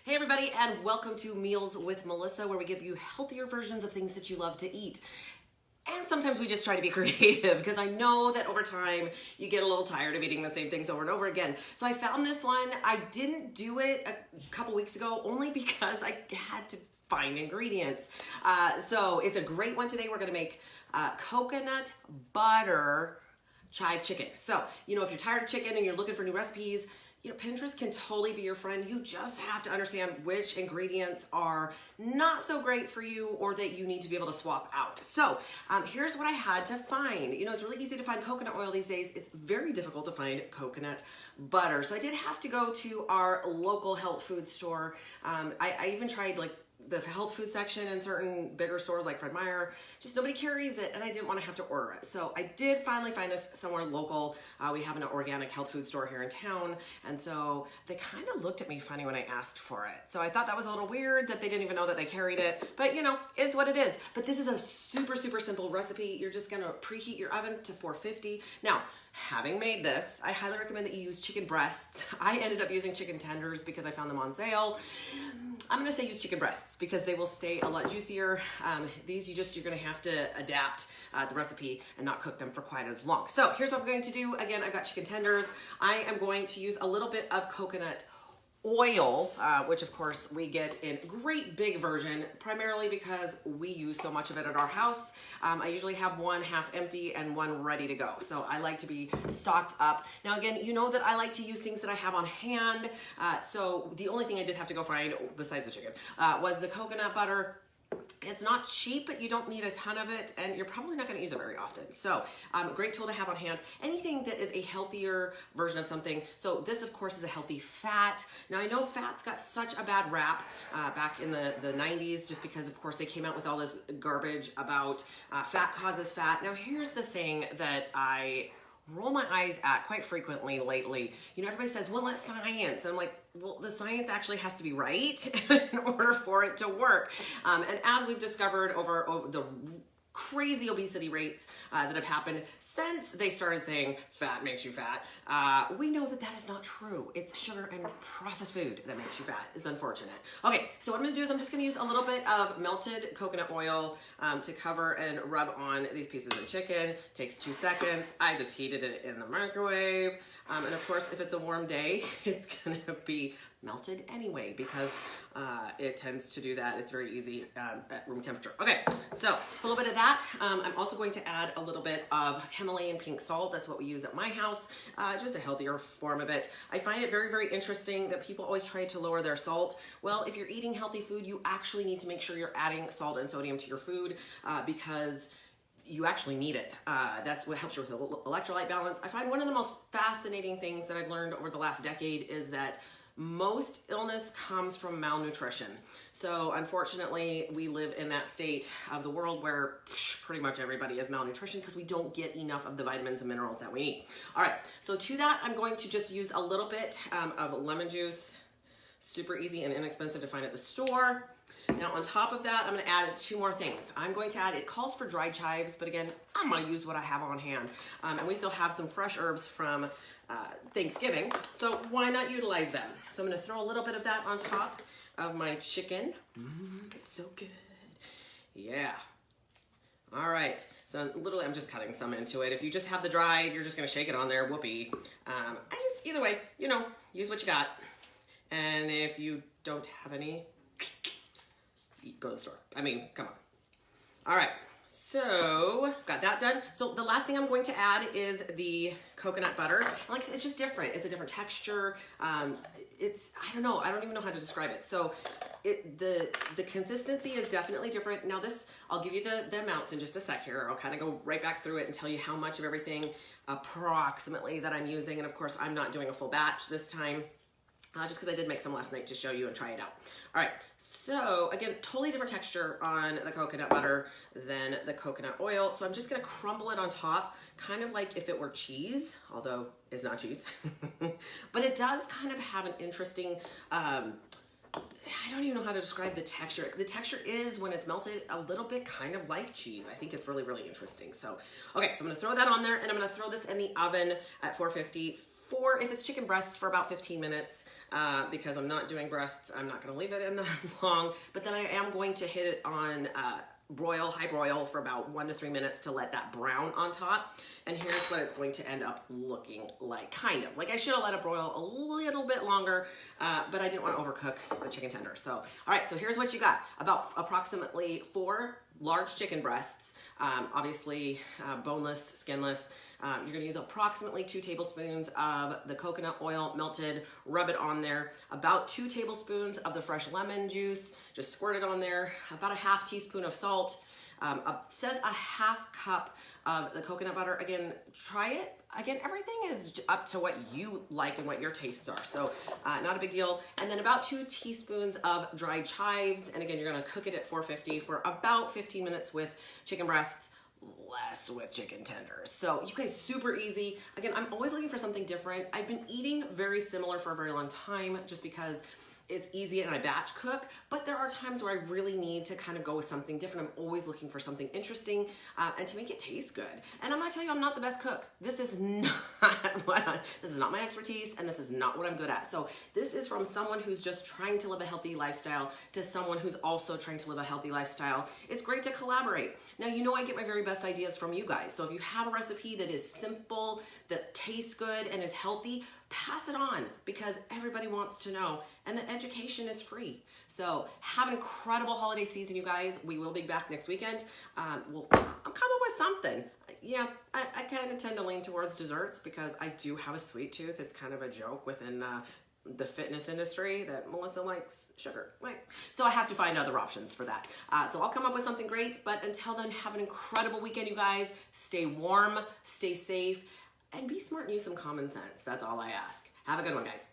Hey everybody, and welcome to Meals with Melissa, where we give you healthier versions of things that you love to eat. And sometimes we just try to be creative because I know that over time you get a little tired of eating the same things over and over again. So I found this one. I didn't do it a couple weeks ago only because I had to find ingredients. So it's a great one today. We're going to make coconut butter chive chicken. So, if you're tired of chicken and you're looking for new recipes, Pinterest can totally be your friend. You just have to understand which ingredients are not so great for you or that you need to be able to swap out. So here's what I had to find. It's really easy to find coconut oil these days. It's very difficult to find coconut butter. So I did have to go to our local health food store. I even tried the health food section in certain bigger stores like Fred Meyer. Just nobody carries it, and I didn't want to have to order it. So I did finally find this somewhere local. We have an organic health food store here in town, and so they kind of looked at me funny when I asked for it. So I thought that was a little weird that they didn't even know that they carried it, but is what it is. But this is a super, super simple recipe. You're just gonna preheat your oven to 450. Now, having made this, I highly recommend that you use chicken breasts. I ended up using chicken tenders because I found them on sale. I'm gonna say use chicken breasts because they will stay a lot juicier. These you're gonna have to adapt the recipe and not cook them for quite as long. So here's what I'm going to do. Again, I've got chicken tenders. I am going to use a little bit of coconut oil, which of course we get in great big version, primarily because we use so much of it at our house. I usually have one half empty and one ready to go. So I like to be stocked up. Now again, you know that I like to use things that I have on hand. So the only thing I did have to go find, besides the chicken, was the coconut butter. It's not cheap, but you don't need a ton of it, and you're probably not going to use it very often. So, great tool to have on hand. Anything that is a healthier version of something. So this, of course, is a healthy fat. Now, I know fats got such a bad rap back in the 90s, just because, of course, they came out with all this garbage about fat causes fat. Now, here's the thing that I roll my eyes at quite frequently lately. Everybody says, well, it's science. And I'm like, well, the science actually has to be right in order for it to work. And as we've discovered over the crazy obesity rates that have happened since they started saying fat makes you fat, we know that that is not true. It's sugar and processed food that makes you fat. It's unfortunate. Okay, so what I'm gonna do is I'm just gonna use a little bit of melted coconut oil to cover and rub on these pieces of chicken. Takes 2 seconds. I just heated it in the microwave. And of course, if it's a warm day, it's gonna be melted anyway because it tends to do that. It's very easy at room temperature. Okay, so a little bit of that. I'm also going to add a little bit of Himalayan pink salt. That's what we use at my house. Just a healthier form of it. I find it very, very interesting that people always try to lower their salt. Well, if you're eating healthy food, you actually need to make sure you're adding salt and sodium to your food because you actually need it. That's what helps you with the electrolyte balance. I find one of the most fascinating things that I've learned over the last decade is that most illness comes from malnutrition. So unfortunately, we live in that state of the world where pretty much everybody is malnutrition because we don't get enough of the vitamins and minerals that we need. All right, so to that, I'm going to just use a little bit of lemon juice. Super easy and inexpensive to find at the store. Now on top of that, I'm gonna add 2 more things. I'm going to add, it calls for dried chives, but again, I'm gonna use what I have on hand. And we still have some fresh herbs from Thanksgiving, so why not utilize them? So I'm gonna throw a little bit of that on top of my chicken. It's so good. Yeah. All right, so literally I'm just cutting some into it. If you just have the dried, you're just gonna shake it on there, whoopee. Either way, use what you got. And if you don't have any, go to the store. Come on. All right, so got that done. So the last thing I'm going to add is the coconut butter. And it's just different. It's a different texture. I don't know. I don't even know how to describe it. So the consistency is definitely different. Now this, I'll give you the amounts in just a sec here. I'll kind of go right back through it and tell you how much of everything approximately that I'm using. And of course, I'm not doing a full batch this time. Just because I did make some last night to show you and try it out. All right, so again, totally different texture on the coconut butter than the coconut oil. So I'm just gonna crumble it on top, kind of like if it were cheese, although it's not cheese. But it does kind of have an interesting, I don't even know how to describe the texture. The texture is, when it's melted, a little bit kind of like cheese. I think it's really, really interesting. So, okay, so I'm gonna throw that on there and I'm gonna throw this in the oven at 450 if it's chicken breasts, for about 15 minutes, because I'm not doing breasts. I'm not gonna leave it in that long, but then I am going to hit it on high broil for about 1 to 3 minutes to let that brown on top. And here's what it's going to end up looking like, kind of. Like I should have let it broil a little bit longer, but I didn't want to overcook the chicken tender. So, all right, so here's what you got. About approximately 4 large chicken breasts, obviously boneless, skinless. You're gonna use approximately 2 tablespoons of the coconut oil melted, rub it on there. About 2 tablespoons of the fresh lemon juice, just squirt it on there. About a half teaspoon of salt. Says a half cup of the coconut butter. Again, try it. Again, everything is up to what you like and what your tastes are. So not a big deal. And then about 2 teaspoons of dried chives. And again, you're gonna cook it at 450 for about 15 minutes with chicken breasts, less with chicken tenders. So you guys, super easy. Again, I'm always looking for something different. I've been eating very similar for a very long time just because it's easy and I batch cook, but there are times where I really need to kind of go with something different. I'm always looking for something interesting and to make it taste good. And I'm gonna tell you, I'm not the best cook. This is not my expertise, and this is not what I'm good at. So this is from someone who's just trying to live a healthy lifestyle to someone who's also trying to live a healthy lifestyle. It's great to collaborate. Now, you know I get my very best ideas from you guys. So if you have a recipe that is simple, that tastes good, and is healthy, pass it on, because everybody wants to know, and the education is free. So have an incredible holiday season, you guys. We will be back next weekend. I'm coming with something. Yeah, I kind of tend to lean towards desserts because I do have a sweet tooth. It's kind of a joke within the fitness industry that Melissa likes sugar. Right? So I have to find other options for that. So I'll come up with something great, but until then, have an incredible weekend, you guys. Stay warm, stay safe, and be smart and use some common sense. That's all I ask. Have a good one, guys.